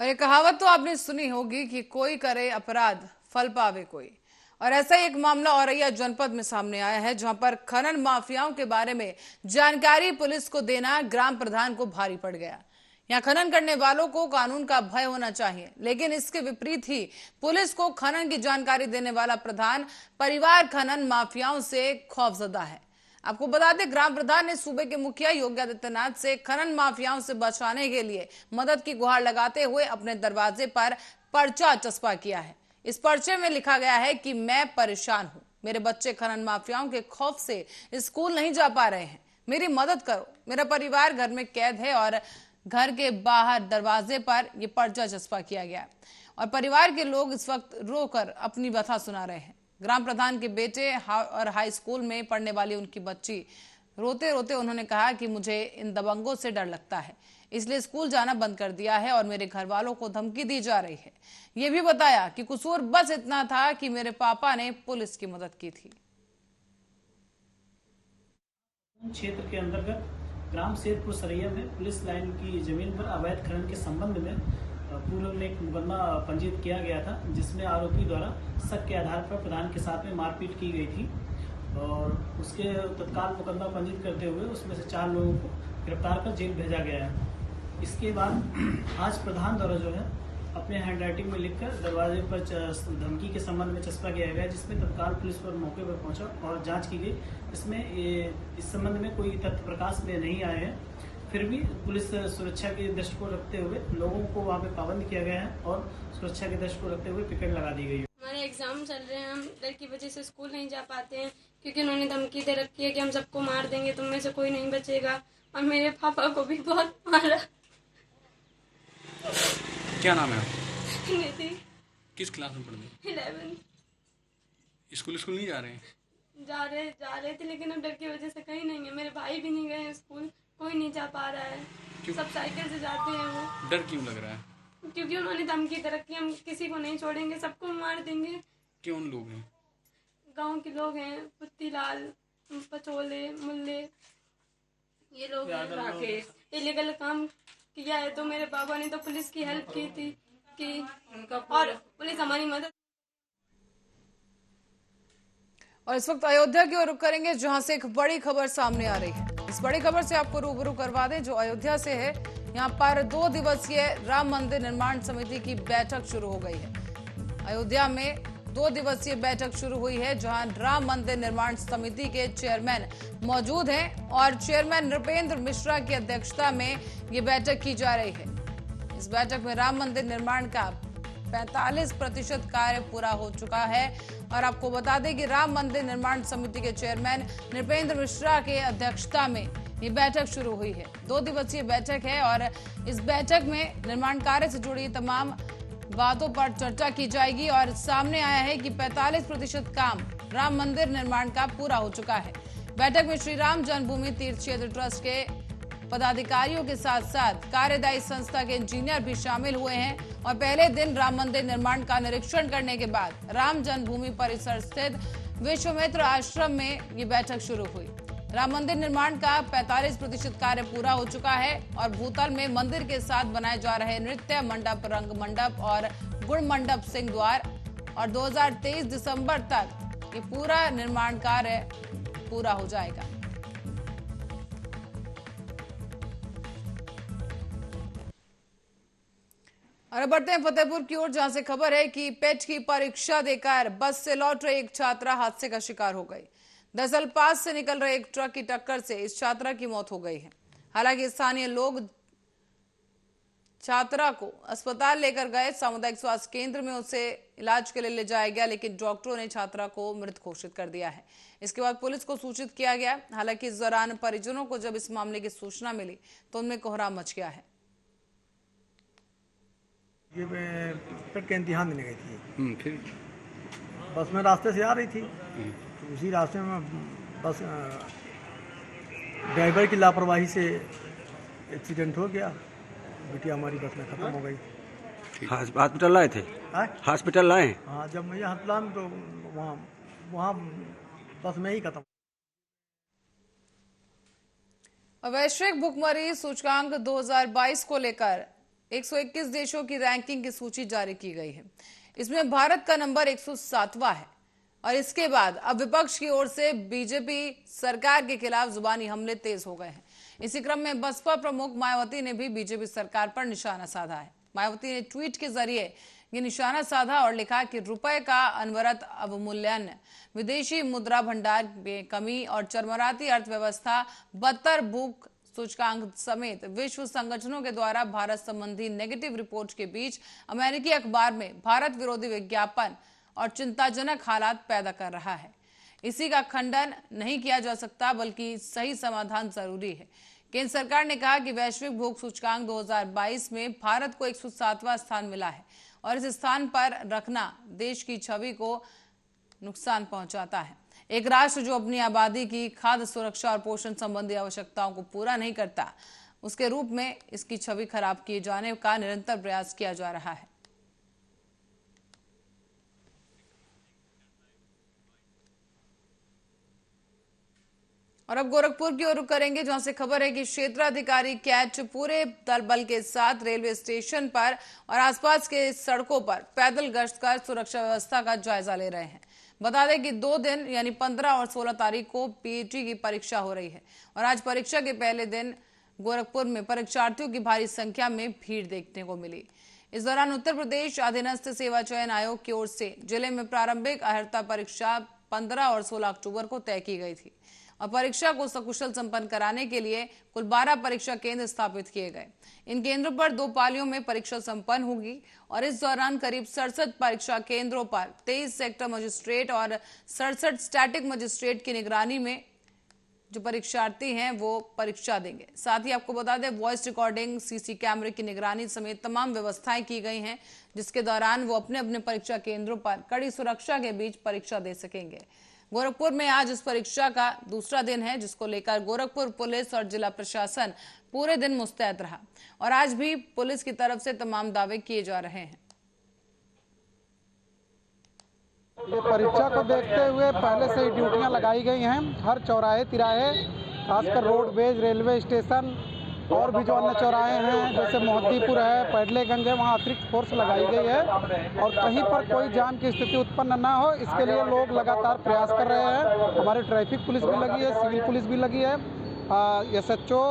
और ये कहावत तो आपने सुनी होगी कि कोई करे अपराध फल पावे कोई। और ऐसा ही एक मामला औरैया जनपद में सामने आया है, जहां पर खनन माफियाओं के बारे में जानकारी पुलिस को देना ग्राम प्रधान को भारी पड़ गया। यहाँ खनन करने वालों को कानून का भय होना चाहिए, लेकिन इसके विपरीत ही पुलिस को खनन की जानकारी देने वाला प्रधान परिवार खनन माफियाओं से खौफजदा है। आपको बता दें, ग्राम प्रधान ने सूबे के मुखिया योगी आदित्यनाथ से खनन माफियाओं से बचाने के लिए मदद की गुहार लगाते हुए अपने दरवाजे पर पर्चा चस्पा किया है। इस पर्चे में लिखा गया है कि मैं परेशान हूं, मेरे बच्चे खनन माफियाओं के खौफ से स्कूल नहीं जा पा रहे हैं, मेरी मदद करो, मेरा परिवार घर में कैद है। और घर के बाहर दरवाजे पर यह पर्चा चस्पा किया गया और परिवार के लोग इस वक्त रोकर अपनी व्यथा सुना रहे हैं। ग्राम प्रधान के बेटे और हाई स्कूल में पढ़ने वाली उनकी बच्ची रोते रोते उन्होंने कहा कि मुझे इन दबंगों से डर लगता है, इसलिए स्कूल जाना बंद कर दिया है और मेरे घर वालों को धमकी दी जा रही है। ये भी बताया कि कसूर बस इतना था कि मेरे पापा ने पुलिस की मदद की थी। क्षेत्र के अंतर्गत ग्राम शेरपुर सरैया में पुलिस लाइन की जमीन पर अवैध खनन के संबंध में पूर्व में एक मुकदमा पंजीकृत किया गया था, जिसमें आरोपी द्वारा शक के आधार पर प्रधान के साथ में मारपीट की गई थी और उसके तत्काल मुकदमा पंजीकृत करते हुए उसमें से 4 लोगों को गिरफ्तार कर जेल भेजा गया है। इसके बाद आज प्रधान द्वारा जो है अपने हैंडराइटिंग में लिखकर दरवाजे पर धमकी के संबंध में चस्पा किया गया, जिसमें तत्काल पुलिस पर मौके पर पहुंचा और जांच की गई। इसमें इस संबंध में कोई तथ्य प्रकाश में नहीं आए हैं, फिर भी पुलिस सुरक्षा के दृष्टिकोण रखते हुए लोगों को वहाँ पे पाबंद किया गया है और सुरक्षा के दृष्टिकोण रखते हुए पिकेट लगा दी गई है। हमारे एग्जाम चल रहे हैं, हम डर की वजह से स्कूल नहीं जा पाते हैं क्योंकि उन्होंने धमकी दे रखी है कि हम सबको मार देंगे, तुम में से कोई नहीं बचेगा। और मेरे पापा को भी बहुत मारा। क्या नाम है? निधि। किस क्लास में पढ़ते? 11। स्कूल नहीं जा रहे हैं? जा रहे थे, लेकिन अब डर की वजह से कहीं नहीं है। मेरे भाई भी नहीं गए स्कूल, कोई नहीं जा पा रहा है। क्यों? सब साइकिल से जाते हैं। वो डर क्यों लग रहा है? क्योंकि उन्होंने धमकी दे रखी है, हम किसी को नहीं छोड़ेंगे, सबको मार देंगे। कौन लोग हैं? गांव के लोग हैं, पुत्तीलाल, पचोले, मुल्ले, ये लोग हैं। इलीगल काम किया है तो मेरे पापा ने तो पुलिस की हेल्प की थी कि और पुलिस हमारी मदद। और इस वक्त अयोध्या की ओर रुख करेंगे, जहां से एक बड़ी खबर सामने आ रही है। इस बड़ी खबर से आपको रूबरू करवा दें जो अयोध्या से है। यहां पर 2 दिवसीय राम मंदिर निर्माण समिति की बैठक शुरू हो गई है। अयोध्या में 2 दिवसीय बैठक शुरू हुई है, जहां राम मंदिर निर्माण समिति के चेयरमैन मौजूद हैं और चेयरमैन नृपेंद्र मिश्रा की अध्यक्षता में ये बैठक की जा रही है। इस बैठक में राम मंदिर निर्माण का 45% कार्य पूरा हो चुका है। और आपको बता दें कि राम मंदिर निर्माण समिति के चेयरमैन नृपेंद्र मिश्रा के अध्यक्षता में ये बैठक शुरू हुई है। 2 दिवसीय बैठक है और इस बैठक में निर्माण कार्य से जुड़ी तमाम बातों पर चर्चा की जाएगी। और सामने आया है कि 45% काम राम मंदिर निर्माण का पूरा हो चुका है। बैठक में श्री राम जन्मभूमि तीर्थ क्षेत्र ट्रस्ट के पदाधिकारियों के साथ साथ कार्यदायी संस्था के इंजीनियर भी शामिल हुए हैं। और पहले दिन राम मंदिर निर्माण का निरीक्षण करने के बाद राम जन्मभूमि परिसर स्थित विश्वामित्र आश्रम में ये बैठक शुरू हुई। राम मंदिर निर्माण का 45% कार्य पूरा हो चुका है और भूतल में मंदिर के साथ बनाए जा रहे नृत्य मंडप, रंग मंडप और गुड़ मंडप, सिंह द्वार और 2023 दिसंबर तक ये पूरा निर्माण कार्य पूरा हो जाएगा। और बढ़ते हैं फतेहपुर की ओर, जहां से खबर है कि पेट की परीक्षा देकर बस से लौट रही एक छात्रा हादसे का शिकार हो गई। दरअसल पास से निकल रहे एक ट्रक की टक्कर से इस छात्रा की मौत हो गई है। हालांकि स्थानीय लोग छात्रा को अस्पताल लेकर गए। सामुदायिक स्वास्थ्य केंद्र में उसे इलाज के लिए ले जाया गया, लेकिन डॉक्टरों ने छात्रा को मृत घोषित कर दिया है। इसके बाद पुलिस को सूचित किया गया। हालांकि इस दौरान परिजनों को जब इस मामले की सूचना मिली तो उनमें कोहराम मच गया है। ये पेट का इम्तिहान देने गई थी। फिर बस में रास्ते से आ रही थी, तो उसी रास्ते में बस ड्राइवर की लापरवाही से एक्सीडेंट हो गया। बिटिया हमारी बस में ख़त्म हो गई। हॉस्पिटल लाए थे? हॉस्पिटल लाए? हाँ, जब मैं यहाँ हतला में तो वहाँ बस में ही खत्म। वैश्विक भुखमरी सूचकांक 2022 को लेकर 121 देशों की रैंकिंग की सूची जारी की गई है। इसमें भारत का नंबर 107वां है और इसके बाद अब विपक्ष की ओर से बीजेपी सरकार के खिलाफ जुबानी हमले तेज हो गए हैं। इसी क्रम में बसपा प्रमुख मायावती ने भी बीजेपी सरकार पर निशाना साधा है। मायावती ने ट्वीट के जरिए ये निशाना साधा और लिखा कि रुपए का अनवरत अवमूल्यन, विदेशी मुद्रा भंडार में कमी और चरमराती अर्थव्यवस्था, बदतर भूख सूचकांक समेत विश्व संगठनों के द्वारा भारत संबंधी नेगेटिव रिपोर्ट के बीच अमेरिकी अखबार में भारत विरोधी विज्ञापन और चिंताजनक हालात पैदा कर रहा है। इसी का खंडन नहीं किया जा सकता, बल्कि सही समाधान जरूरी है। केंद्र सरकार ने कहा कि वैश्विक भूख सूचकांक 2022 में भारत को 107वां स्थान मिला है और इस स्थान पर रखना देश की छवि को नुकसान पहुंचाता है। एक राष्ट्र जो अपनी आबादी की खाद्य सुरक्षा और पोषण संबंधी आवश्यकताओं को पूरा नहीं करता, उसके रूप में इसकी छवि खराब किए जाने का निरंतर प्रयास किया जा रहा है। और अब गोरखपुर की ओर रुख करेंगे, जहां से खबर है कि क्षेत्राधिकारी कैच पूरे दल बल के साथ रेलवे स्टेशन पर और आसपास के सड़कों पर पैदल गश्त कर सुरक्षा व्यवस्था का जायजा ले रहे हैं। बता दें कि 2 दिन यानी 15 और 16 तारीख को पीईटी की परीक्षा हो रही है और आज परीक्षा के पहले दिन गोरखपुर में परीक्षार्थियों की भारी संख्या में भीड़ देखने को मिली। इस दौरान उत्तर प्रदेश अधीनस्थ सेवा चयन आयोग की ओर से जिले में प्रारंभिक अर्हता परीक्षा 15 और 16 अक्टूबर को तय की गई थी और परीक्षा को सकुशल संपन्न कराने के लिए कुल 12 परीक्षा केंद्र स्थापित किए गए। इन केंद्रों पर 2 पालियों में परीक्षा संपन्न होगी और इस दौरान करीब 67 परीक्षा केंद्रों पर 23 सेक्टर मजिस्ट्रेट और 67 स्टैटिक मजिस्ट्रेट की निगरानी में जो परीक्षार्थी हैं वो परीक्षा देंगे। साथ ही आपको बता दें, वॉइस रिकॉर्डिंग, सीसी कैमरे की निगरानी समेत तमाम व्यवस्थाएं की गई हैं, जिसके दौरान वो अपने अपने परीक्षा केंद्रों पर कड़ी सुरक्षा के बीच परीक्षा दे सकेंगे। गोरखपुर में आज इस परीक्षा का दूसरा दिन है, जिसको लेकर गोरखपुर पुलिस और जिला प्रशासन पूरे दिन मुस्तैद रहा और आज भी पुलिस की तरफ से तमाम दावे किए जा रहे हैं। ये परीक्षा को देखते हुए पहले से ही ड्यूटियां लगाई गई हैं। हर चौराहे तिराहे, खासकर रोडवेज, रेलवे स्टेशन और भी जो अन्य चौराहे हैं जैसे मोहद्दीपुर है, पैडलेगंज है, वहाँ अतिरिक्त फोर्स लगाई गई है और कहीं पर कोई जाम की स्थिति उत्पन्न ना हो, इसके लिए लोग लगातार प्रयास कर रहे हैं। हमारी ट्रैफिक पुलिस भी लगी है, सिविल पुलिस भी लगी है, SHO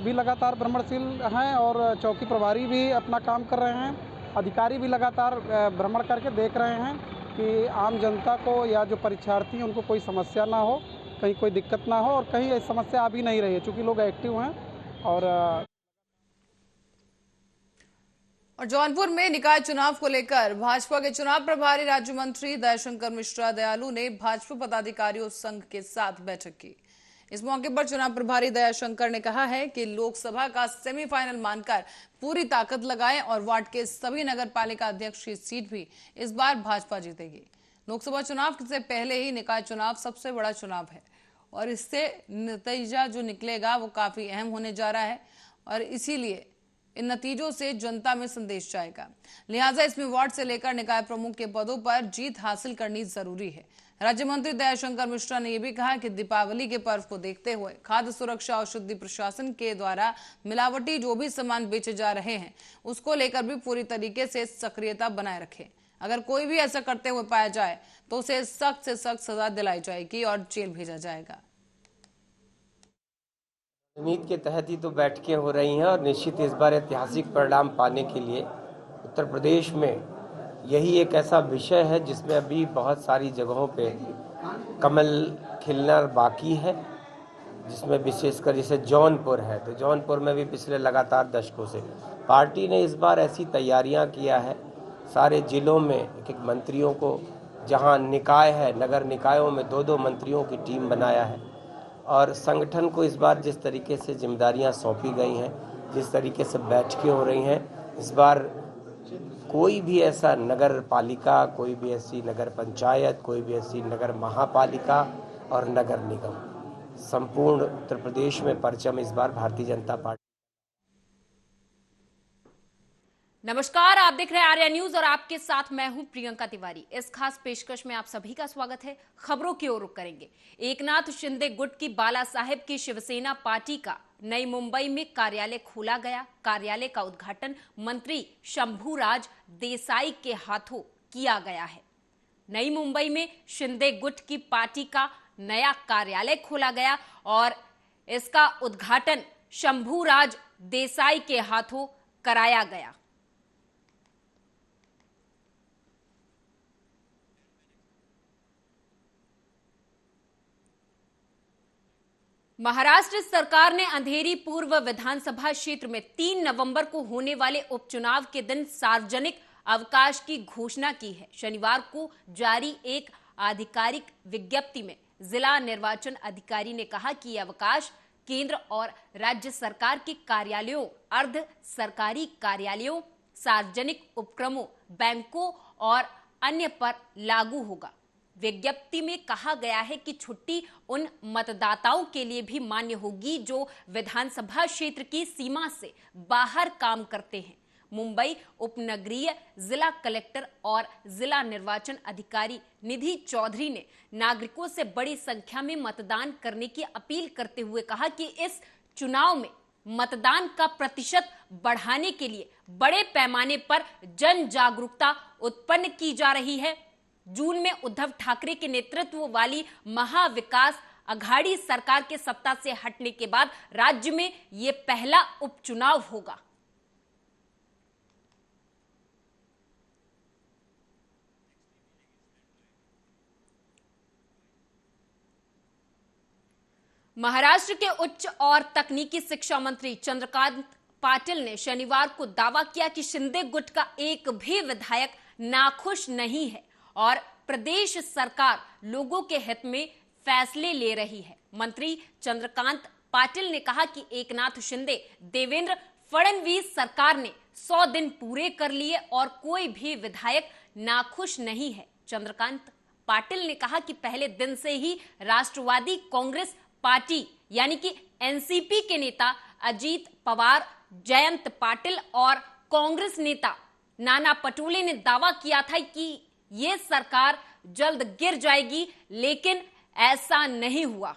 भी लगातार भ्रमणशील हैं और चौकी प्रभारी भी अपना काम कर रहे हैं। अधिकारी भी लगातार भ्रमण करके देख रहे हैं कि आम जनता को या जो परीक्षार्थी हैं उनको कोई समस्या ना हो, कहीं कोई दिक्कत ना हो और कहीं ऐसी समस्या आ भी नहीं रही है, चूँकि लोग एक्टिव हैं। और जौनपुर में निकाय चुनाव को लेकर भाजपा के चुनाव प्रभारी राज्य मंत्री दयाशंकर मिश्रा दयालु ने भाजपा पदाधिकारियों संघ के साथ बैठक की। इस मौके पर चुनाव प्रभारी दयाशंकर ने कहा है कि लोकसभा का सेमीफाइनल मानकर पूरी ताकत लगाएं और वार्ड के सभी नगर पालिका अध्यक्ष की सीट भी इस बार भाजपा जीतेगी। लोकसभा चुनाव से पहले ही निकाय चुनाव सबसे बड़ा चुनाव है और इससे नतीजा जो निकलेगा वो काफी अहम होने जा रहा है और इसीलिए इन नतीजों से जनता में संदेश जाएगा। लिहाजा इसमें वार्ड से लेकर निकाय प्रमुख के पदों पर जीत हासिल करनी जरूरी है। राज्य मंत्री दयाशंकर मिश्रा ने यह भी कहा कि दीपावली के पर्व को देखते हुए खाद्य सुरक्षा और शुद्धि प्रशासन के द्वारा मिलावटी जो भी सामान बेचे जा रहे हैं उसको लेकर भी पूरी तरीके से सक्रियता बनाए रखें। अगर कोई भी ऐसा करते हुए पाया जाए तो उसे सख्त से सख्त सजा दिलाई जाएगी और जेल भेजा जाएगा। उम्मीद के तहत ही तो बैठकें हो रही हैं और निश्चित इस बार ऐतिहासिक परिणाम पाने के लिए उत्तर प्रदेश में यही एक ऐसा विषय है जिसमें अभी बहुत सारी जगहों पे कमल खिलना बाकी है, जिसमें विशेषकर जैसे जौनपुर है तो जौनपुर में भी पिछले लगातार दशकों से पार्टी ने इस बार ऐसी तैयारियां किया है, सारे जिलों में एक मंत्रियों को, जहां निकाय है नगर निकायों में 2-2 मंत्रियों की टीम बनाया है और संगठन को इस बार जिस तरीके से जिम्मेदारियां सौंपी गई हैं, जिस तरीके से बैठकें हो रही हैं, इस बार कोई भी ऐसा नगर पालिका, कोई भी ऐसी नगर पंचायत, कोई भी ऐसी नगर महापालिका और नगर निगम, संपूर्ण उत्तर प्रदेश में परचम इस बार भारतीय जनता पार्टी। नमस्कार, आप देख रहे हैं आर्या न्यूज और आपके साथ मैं हूं प्रियंका तिवारी। इस खास पेशकश में आप सभी का स्वागत है। खबरों की ओर रुख करेंगे। एकनाथ शिंदे गुट की बाला साहेब की शिवसेना पार्टी का नई मुंबई में कार्यालय खोला गया। कार्यालय का उद्घाटन मंत्री शंभूराज देसाई के हाथों किया गया है। नई मुंबई में शिंदे गुट की पार्टी का नया कार्यालय खोला गया और इसका उद्घाटन शंभूराज देसाई के हाथों कराया गया। महाराष्ट्र सरकार ने अंधेरी पूर्व विधानसभा क्षेत्र में 3 नवंबर को होने वाले उपचुनाव के दिन सार्वजनिक अवकाश की घोषणा की है। शनिवार को जारी एक आधिकारिक विज्ञप्ति में जिला निर्वाचन अधिकारी ने कहा कि यह अवकाश केंद्र और राज्य सरकार के कार्यालयों, अर्ध सरकारी कार्यालयों, सार्वजनिक उपक्रमों, बैंकों और अन्य पर लागू होगा। विज्ञप्ति में कहा गया है कि छुट्टी उन मतदाताओं के लिए भी मान्य होगी जो विधानसभा क्षेत्र की सीमा से बाहर काम करते हैं। मुंबई उपनगरीय जिला कलेक्टर और जिला निर्वाचन अधिकारी निधि चौधरी ने नागरिकों से बड़ी संख्या में मतदान करने की अपील करते हुए कहा कि इस चुनाव में मतदान का प्रतिशत बढ़ाने के लिए बड़े पैमाने पर जन जागरूकता उत्पन्न की जा रही है। जून में उद्धव ठाकरे के नेतृत्व वाली महाविकास अघाड़ी सरकार के सत्ता से हटने के बाद राज्य में यह पहला उपचुनाव होगा। महाराष्ट्र के उच्च और तकनीकी शिक्षा मंत्री चंद्रकांत पाटिल ने शनिवार को दावा किया कि शिंदे गुट का एक भी विधायक नाखुश नहीं है और प्रदेश सरकार लोगों के हित में फैसले ले रही है। मंत्री चंद्रकांत पाटिल ने कहा कि एकनाथ शिंदे, देवेंद्र फडणवीस सरकार ने 100 दिन पूरे कर लिए और कोई भी विधायक नाखुश नहीं है। चंद्रकांत पाटिल ने कहा कि पहले दिन से ही राष्ट्रवादी कांग्रेस पार्टी यानी कि एनसीपी के नेता अजीत पवार, जयंत पाटिल और कांग्रेस नेता नाना पटोले ने दावा किया था कि ये सरकार जल्द गिर जाएगी, लेकिन ऐसा नहीं हुआ।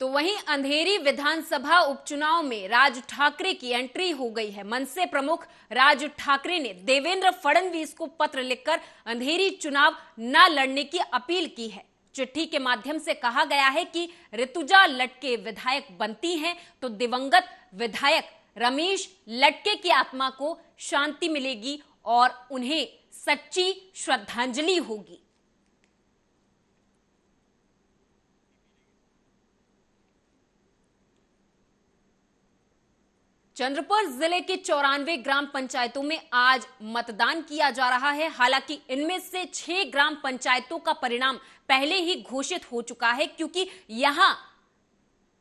तो वहीं अंधेरी विधानसभा उपचुनाव में राज ठाकरे की एंट्री हो गई है। मनसे प्रमुख राज ठाकरे ने देवेंद्र फडणवीस को पत्र लिखकर अंधेरी चुनाव न लड़ने की अपील की है। चिट्ठी के माध्यम से कहा गया है कि ऋतुजा लटके विधायक बनती हैं तो दिवंगत विधायक रमेश लटके की आत्मा को शांति मिलेगी और उन्हें सच्ची श्रद्धांजलि होगी। चंद्रपुर जिले के 94 ग्राम पंचायतों में आज मतदान किया जा रहा है। हालांकि इनमें से 6 ग्राम पंचायतों का परिणाम पहले ही घोषित हो चुका है, क्योंकि यहां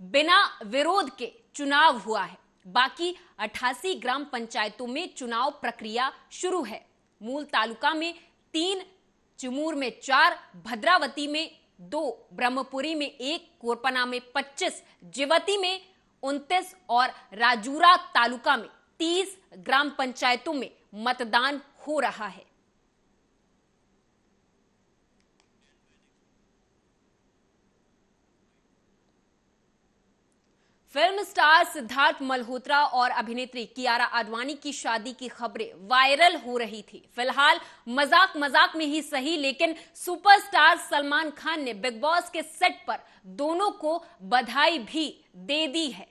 बिना विरोध के चुनाव हुआ है। बाकी 88 ग्राम पंचायतों में चुनाव प्रक्रिया शुरू है। मूल तालुका में 3, चिमूर में 4, भद्रावती में 2, ब्रह्मपुरी में 1, कोरपना में 25, जिवती में 29 और राजूरा तालुका में 30 ग्राम पंचायतों में मतदान हो रहा है। फिल्म स्टार सिद्धार्थ मल्होत्रा और अभिनेत्री कियारा आडवाणी की शादी की खबरें वायरल हो रही थी। फिलहाल मजाक मजाक में ही सही, लेकिन सुपरस्टार सलमान खान ने बिग बॉस के सेट पर दोनों को बधाई भी दे दी है।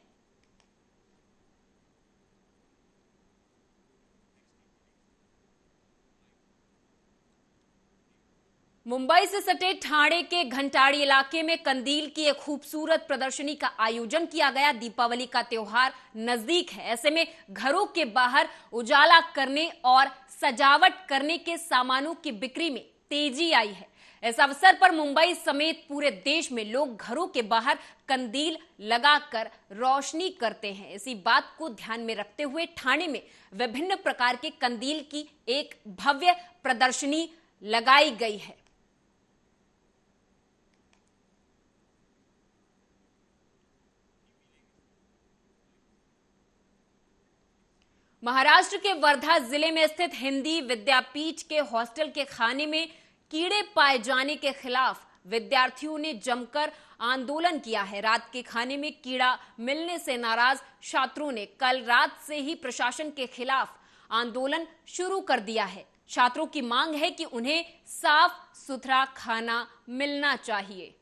मुंबई से सटे ठाणे के घंटाड़ी इलाके में कंदील की एक खूबसूरत प्रदर्शनी का आयोजन किया गया। दीपावली का त्योहार नजदीक है, ऐसे में घरों के बाहर उजाला करने और सजावट करने के सामानों की बिक्री में तेजी आई है। इस अवसर पर मुंबई समेत पूरे देश में लोग घरों के बाहर कंदील लगाकर रोशनी करते हैं। इसी बात को ध्यान में रखते हुए ठाणे में विभिन्न प्रकार के कंदील की एक भव्य प्रदर्शनी लगाई गई है। महाराष्ट्र के वर्धा जिले में स्थित हिंदी विद्यापीठ के हॉस्टल के खाने में कीड़े पाए जाने के खिलाफ विद्यार्थियों ने जमकर आंदोलन किया है। रात के खाने में कीड़ा मिलने से नाराज छात्रों ने कल रात से ही प्रशासन के खिलाफ आंदोलन शुरू कर दिया है। छात्रों की मांग है कि उन्हें साफ सुथरा खाना मिलना चाहिए।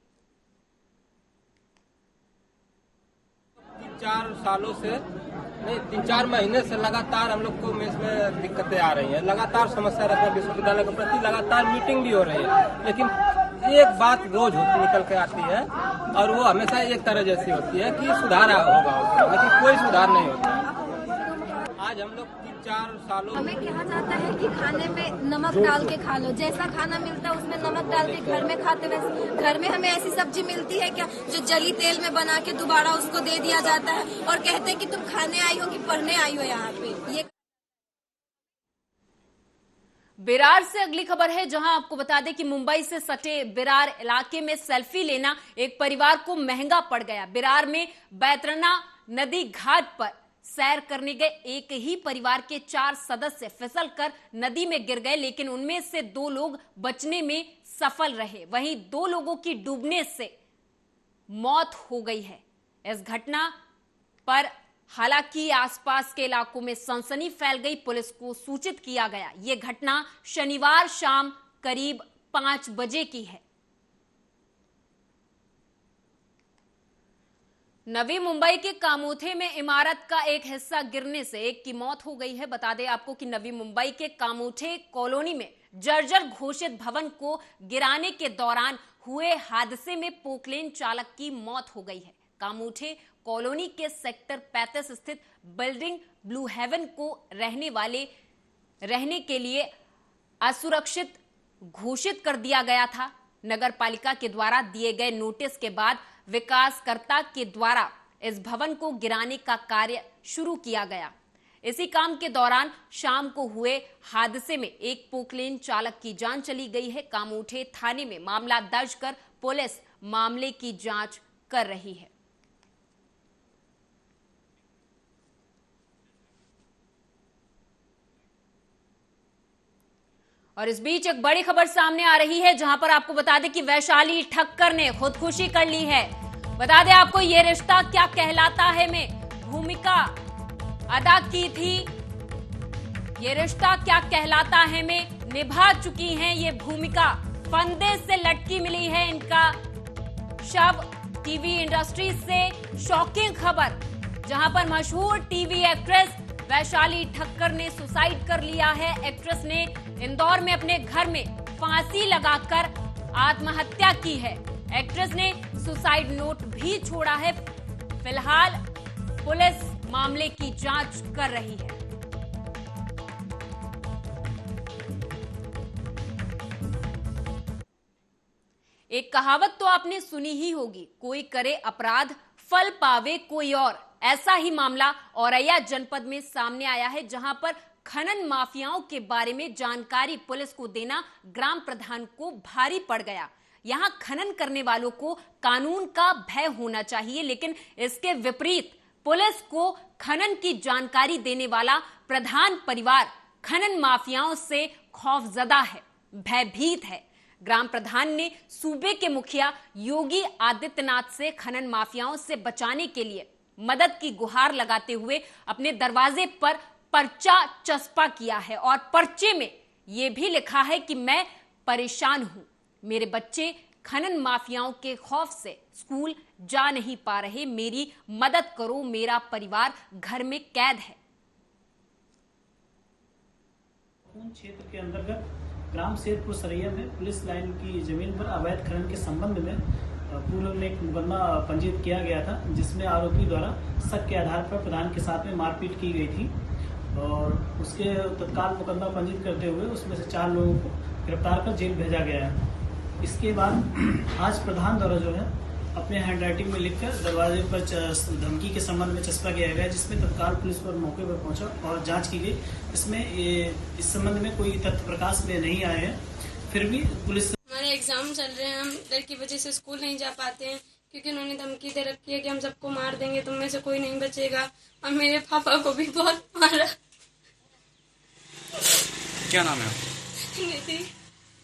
3-4 महीने से लगातार हम लोग को मेस में दिक्कतें आ रही हैं। लगातार समस्या रहती है, विश्वविद्यालय के प्रति लगातार मीटिंग भी हो रही है, लेकिन एक बात रोज निकल के आती है और वो हमेशा एक तरह जैसी होती है कि सुधार होगा, लेकिन कोई सुधार नहीं होता। आज हम लोग 3-4 सालों हमें कहा जाता है कि खाने में नमक डाल के खा लो, जैसा खाना मिलता है उसमें नमक डाल के घर में खाते वैसे घर में हमें ऐसी सब्जी मिलती है क्या जो जली तेल में बना के दोबारा उसको दे दिया जाता है और कहते हैं कि तुम खाने आई हो कि पढ़ने आई हो यहाँ पे। ये बिरार से अगली खबर है, जहां आपको बता दें कि मुंबई से सटे बिरार इलाके में सेल्फी लेना एक परिवार को महंगा पड़ गया। बिरार में बैतरणी नदी घाट पर सैर करने गए एक ही परिवार के 4 सदस्य फिसलकर नदी में गिर गए, लेकिन उनमें से 2 लोग बचने में सफल रहे। वहीं 2 लोगों की डूबने से मौत हो गई है। इस घटना पर हालांकि आसपास के इलाकों में सनसनी फैल गई, पुलिस को सूचित किया गया। यह घटना शनिवार शाम करीब 5 बजे की है। नवी मुंबई के कामोथे में इमारत का एक हिस्सा गिरने से एक की मौत हो गई है। बता दें आपको कि नवी मुंबई के कामोथे कॉलोनी में जर्जर घोषित भवन को गिराने के दौरान हुए हादसे में पोकलेन चालक की मौत हो गई है। कामोथे कॉलोनी के सेक्टर 35 स्थित बिल्डिंग ब्लू हेवन को रहने के लिए असुरक्षित घोषित कर दिया गया था। नगर पालिका के द्वारा दिए गए नोटिस के बाद विकासकर्ता के द्वारा इस भवन को गिराने का कार्य शुरू किया गया। इसी काम के दौरान शाम को हुए हादसे में एक पोकलेन चालक की जान चली गई है। कामोठे थाने में मामला दर्ज कर पुलिस मामले की जांच कर रही है। और इस बीच एक बड़ी खबर सामने आ रही है, जहां पर आपको बता दें कि वैशाली ठक्कर ने खुदकुशी कर ली है। बता दें आपको ये रिश्ता क्या कहलाता है में भूमिका अदा की थी। ये रिश्ता क्या कहलाता है में निभा चुकी हैं ये भूमिका। फंदे से लटकी मिली है इनका शव। टीवी इंडस्ट्री से शॉकिंग खबर, जहां पर मशहूर टीवी एक्ट्रेस वैशाली ठक्कर ने सुसाइड कर लिया है। एक्ट्रेस ने इंदौर में अपने घर में फांसी लगाकर आत्महत्या की है। एक्ट्रेस ने सुसाइड नोट भी छोड़ा है। फिलहाल पुलिस मामले की जांच कर रही है। एक कहावत तो आपने सुनी ही होगी, कोई करे अपराध फल पावे कोई और। ऐसा ही मामला औरैया जनपद में सामने आया है, जहां पर खनन माफियाओं के बारे में जानकारी पुलिस को देना ग्राम प्रधान को भारी पड़ गया। यहां खनन करने वालों को कानून का भय होना चाहिए, लेकिन इसके विपरीत पुलिस को खनन की जानकारी देने वाला प्रधान परिवार खनन माफियाओं से खौफजदा है, भयभीत है। ग्राम प्रधान ने सूबे के मुखिया योगी आदित्यनाथ से खनन माफियाओं से बचाने के लिए मदद की गुहार लगाते हुए अपने दरवाजे पर पर्चा चस्पा किया है और पर्चे में यह भी लिखा है कि मैं परेशान हूं, मेरे बच्चे खनन माफियाओं के खौफ से स्कूल जा नहीं पा रहे, मेरी मदद करो, मेरा परिवार घर में कैद है। क्षेत्र के अंतर्गत ग्राम सेतपुर सरैया में पुलिस लाइन की जमीन पर अवैध खनन के संबंध में पूर्व में एक मुकदमा पंजीकृत किया गया था, जिसमें आरोपी द्वारा शक के आधार पर प्रधान के साथ में मारपीट की गई थी और उसके तत्काल मुकदमा पंजीकृत करते हुए उसमें से 4 लोगों को गिरफ्तार कर जेल भेजा गया है। इसके बाद आज प्रधान द्वारा जो है अपने हैंडराइटिंग में लिखकर दरवाजे पर धमकी के संबंध में चस्पा किया गया, जिसमें तत्काल पुलिस पर मौके पर पहुंचा और जांच की गई। इसमें इस संबंध में कोई तथ्य प्रकाश में नहीं आए हैं, फिर भी पुलिस हमारे एग्जाम चल रहे हैं, हम डर की वजह से स्कूल नहीं जा पाते हैं क्योंकि उन्होंने धमकी दे रखी है कि हम सबको मार देंगे, तुम में से कोई नहीं बचेगा। और मेरे पापा को भी बहुत मारा। क्या नाम है आपका? नीति।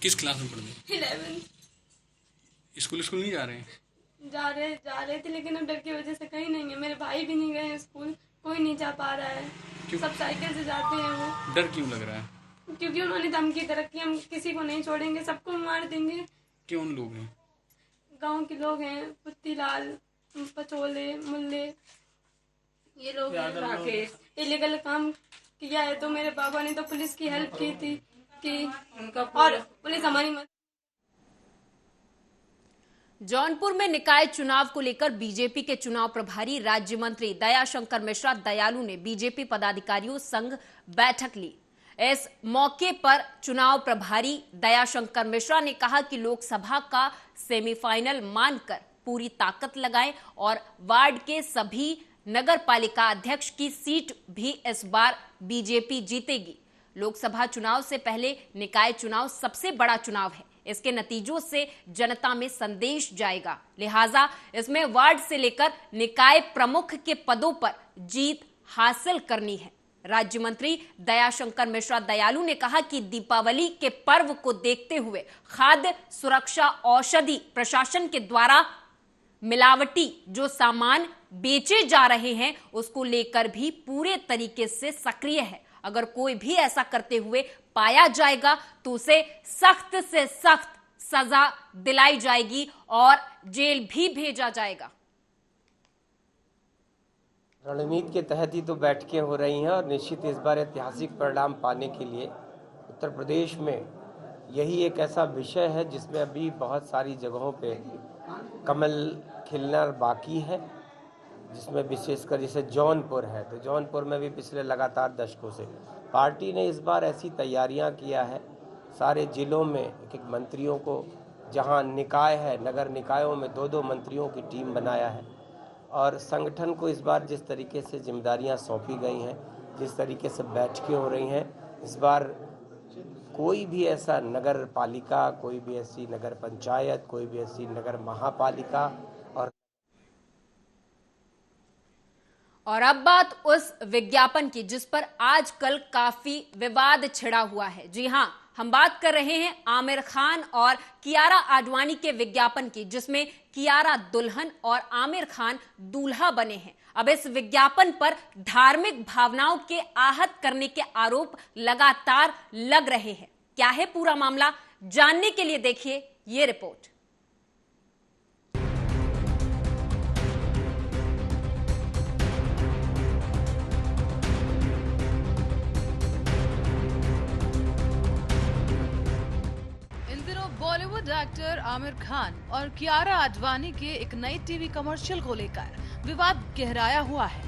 किस क्लास में पढ़ते हैं? 11। स्कूल नहीं जा रहे हैं? जा रहे थे, लेकिन अब डर की वजह से कहीं नहीं है। मेरे भाई भी नहीं गए हैं स्कूल, कोई नहीं जा पा रहा है। क्यों? सब साइकिल से जाते हैं वो। डर क्यों लग रहा है? क्योंकि उन्होंने धमकी दे रखी, हम किसी को नहीं छोड़ेंगे, सबको मार देंगे। कौन लोग हैं? गांव के लोग हैं, पुत्तीलाल, पचोले, मुल्ले, ये लोग हैं। राकेश इलीगल काम किया है, तो मेरे बाबा ने तो पुलिस की हेल्प की थी कि उनका, और पुलिस हमारी मदद। जौनपुर में निकाय चुनाव को लेकर बीजेपी के चुनाव प्रभारी राज्य मंत्री दयाशंकर मिश्रा दयालु ने बीजेपी पदाधिकारियों संग बैठक ली। इस मौके पर चुनाव प्रभारी दयाशंकर मिश्रा ने कहा कि लोकसभा का सेमीफाइनल मानकर पूरी ताकत लगाएं और वार्ड के सभी नगर पालिका अध्यक्ष की सीट भी इस बार बीजेपी जीतेगी। लोकसभा चुनाव से पहले निकाय चुनाव सबसे बड़ा चुनाव है, इसके नतीजों से जनता में संदेश जाएगा, लिहाजा इसमें वार्ड से लेकर निकाय प्रमुख के पदों पर जीत हासिल करनी है। राज्य मंत्री दयाशंकर मिश्रा दयालु ने कहा कि दीपावली के पर्व को देखते हुए खाद्य सुरक्षा औषधि प्रशासन के द्वारा मिलावटी जो सामान बेचे जा रहे हैं उसको लेकर भी पूरे तरीके से सक्रिय है। अगर कोई भी ऐसा करते हुए पाया जाएगा तो उसे सख्त से सख्त सजा दिलाई जाएगी और जेल भी भेजा जाएगा। रणनीति के तहत ही तो बैठकें हो रही हैं और निश्चित इस बार ऐतिहासिक परिणाम पाने के लिए उत्तर प्रदेश में यही एक ऐसा विषय है जिसमें अभी बहुत सारी जगहों पे कमल खिलना बाकी है, जिसमें विशेषकर जैसे जौनपुर है, तो जौनपुर में भी पिछले लगातार दशकों से पार्टी ने इस बार ऐसी तैयारियां किया है। सारे जिलों में एक मंत्रियों को, जहां निकाय है नगर निकायों में 2-2 मंत्रियों की टीम बनाया है और संगठन को इस बार जिस तरीके से जिम्मेदारियां सौंपी गई हैं, जिस तरीके से बैठकें हो रही हैं, इस बार कोई भी ऐसा नगर पालिका, कोई भी ऐसी नगर पंचायत, कोई भी ऐसी नगर महापालिका और अब बात उस विज्ञापन की जिस पर आजकल काफी विवाद छिड़ा हुआ है। जी हां, हम बात कर रहे हैं आमिर खान और कियारा आडवाणी के विज्ञापन की, जिसमें कियारा दुल्हन और आमिर खान दूल्हा बने हैं। अब इस विज्ञापन पर धार्मिक भावनाओं के आहत करने के आरोप लगातार लग रहे हैं। क्या है पूरा मामला, जानने के लिए देखिए ये रिपोर्ट। बॉलीवुड एक्टर आमिर खान और कियारा आडवाणी के एक नई टीवी कमर्शियल को लेकर विवाद गहराया हुआ है।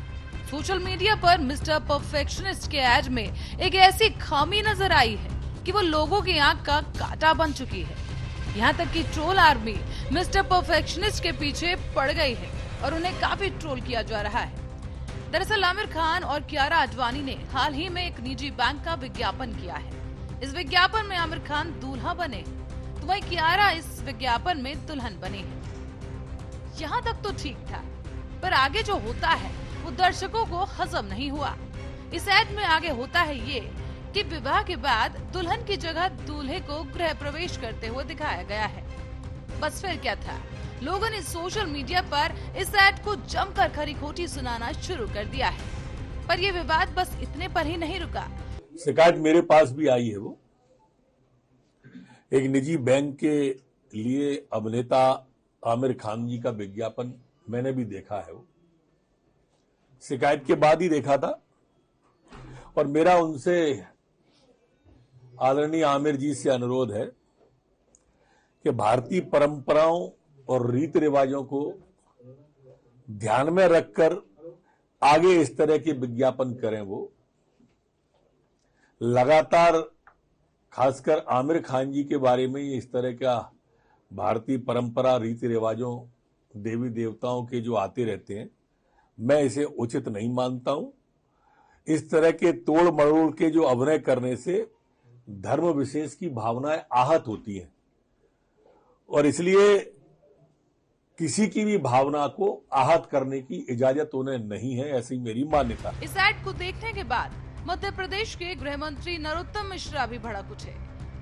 सोशल मीडिया पर मिस्टर परफेक्शनिस्ट के एड में एक ऐसी खामी नजर आई है कि वो लोगों की आंख का कांटा बन चुकी है। यहाँ तक कि ट्रोल आर्मी मिस्टर परफेक्शनिस्ट के पीछे पड़ गई है और उन्हें काफी ट्रोल किया जा रहा है। दरअसल आमिर खान और कियारा आडवाणी ने हाल ही में एक निजी बैंक का विज्ञापन किया है। इस विज्ञापन में आमिर खान दूल्हा बने, वही कियारा इस विज्ञापन में दुल्हन बने हैं। यहाँ तक तो ठीक था, पर आगे जो होता है वो दर्शकों को हजम नहीं हुआ। इस ऐड में आगे होता है ये कि विवाह के बाद दुल्हन की जगह दूल्हे को गृह प्रवेश करते हुए दिखाया गया है। बस फिर क्या था, लोगों ने सोशल मीडिया पर इस ऐड को जमकर खरी खोटी सुनाना शुरू कर दिया है। पर ये विवाद बस इतने पर ही नहीं रुका। शिकायत मेरे पास भी आई है। वो एक निजी बैंक के लिए अभिनेता आमिर खान जी का विज्ञापन मैंने भी देखा है। वो शिकायत के बाद ही देखा था और मेरा उनसे आदरणीय आमिर जी से अनुरोध है कि भारतीय परंपराओं और रीति रिवाजों को ध्यान में रखकर आगे इस तरह के विज्ञापन करें। वो लगातार खासकर आमिर खान जी के बारे में इस तरह का भारतीय परंपरा, रीति रिवाजों, देवी देवताओं के जो आते रहते हैं, मैं इसे उचित नहीं मानता हूं। इस तरह के तोड़ मरोड़ के जो अभिनय करने से धर्म विशेष की भावनाएं आहत होती हैं और इसलिए किसी की भी भावना को आहत करने की इजाजत उन्हें नहीं है, ऐसी मेरी मान्यता। इस ऐड को देखने के बाद मध्य प्रदेश के गृह मंत्री नरोत्तम मिश्रा भी भड़क उठे।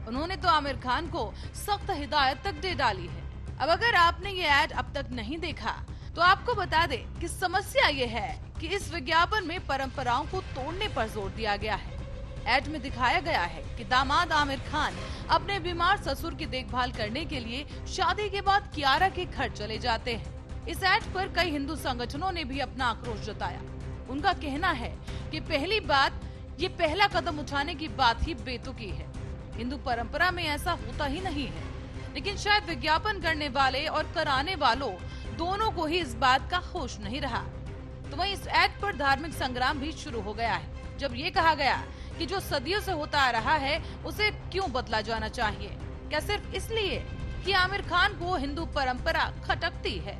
उन्होंने तो आमिर खान को सख्त हिदायत तक दे डाली है। अब अगर आपने ये ऐड अब तक नहीं देखा तो आपको बता दें कि समस्या ये है कि इस विज्ञापन में परंपराओं को तोड़ने पर जोर दिया गया है। ऐड में दिखाया गया है कि दामाद आमिर खान अपने बीमार ससुर की देखभाल करने के लिए शादी के बाद कियारा के घर चले जाते हैं। इस ऐड पर कई हिंदू संगठनों ने भी अपना आक्रोश जताया। उनका कहना है कि पहली बात, ये पहला कदम उठाने की बात ही बेतुकी है। हिंदू परंपरा में ऐसा होता ही नहीं है, लेकिन शायद विज्ञापन करने वाले और कराने वालों दोनों को ही इस बात का होश नहीं रहा। तो वहीं इस ऐड पर धार्मिक संग्राम भी शुरू हो गया है, जब ये कहा गया कि जो सदियों से होता आ रहा है उसे क्यों बदला जाना चाहिए। क्या सिर्फ इसलिए कि आमिर खान को हिंदू परंपरा खटकती है,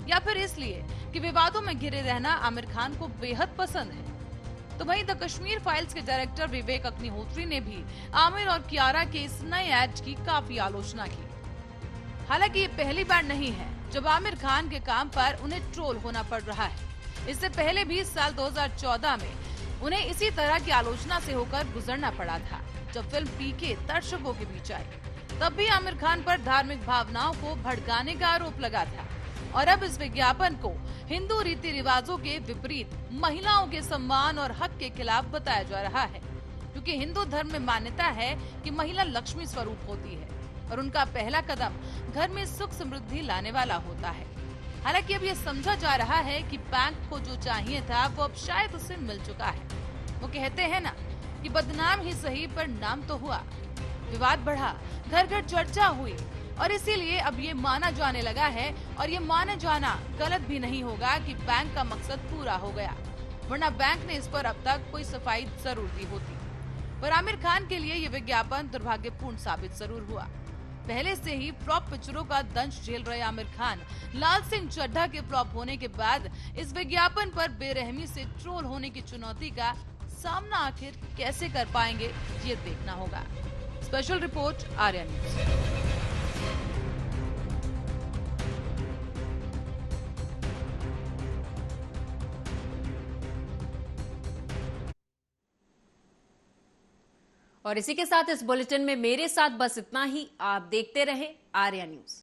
या फिर इसलिए कि विवादों में घिरे रहना आमिर खान को बेहद पसंद है। तो वहीं द कश्मीर फाइल्स के डायरेक्टर विवेक अग्निहोत्री ने भी आमिर और कियारा के इस नए ऐड की काफी आलोचना की। हालांकि ये पहली बार नहीं है जब आमिर खान के काम पर उन्हें ट्रोल होना पड़ रहा है। इससे पहले भी साल 2014 में उन्हें इसी तरह की आलोचना से होकर गुजरना पड़ा था, जब फिल्म पीके दर्शकों के बीच आई। तब भी आमिर खान पर धार्मिक भावनाओं को भड़काने का आरोप लगा था। और अब इस विज्ञापन को हिंदू रीति रिवाजों के विपरीत महिलाओं के सम्मान और हक के खिलाफ बताया जा रहा है, क्योंकि हिंदू धर्म में मान्यता है कि महिला लक्ष्मी स्वरूप होती है और उनका पहला कदम घर में सुख समृद्धि लाने वाला होता है। हालांकि अब ये समझा जा रहा है कि बैंक को जो चाहिए था वो अब शायद उसे मिल चुका है। वो कहते हैं ना कि बदनाम ही सही पर नाम तो हुआ। विवाद बढ़ा, घर घर चर्चा हुई और इसीलिए अब ये माना जाने लगा है, और ये माना जाना गलत भी नहीं होगा कि बैंक का मकसद पूरा हो गया, वरना बैंक ने इस पर अब तक कोई सफाई जरूर दी होती। पर आमिर खान के लिए ये विज्ञापन दुर्भाग्यपूर्ण साबित जरूर हुआ। पहले से ही फ्लॉप पिक्चरों का दंश झेल रहे आमिर खान लाल सिंह चड्ढा के फ्लॉप होने के बाद इस विज्ञापन पर बेरहमी से ट्रोल होने की चुनौती का सामना आखिर कैसे कर पाएंगे, ये देखना होगा। Special report, Arya news. और इसी के साथ इस बुलेटिन में मेरे साथ बस इतना ही। आप देखते रहे आर्या न्यूज।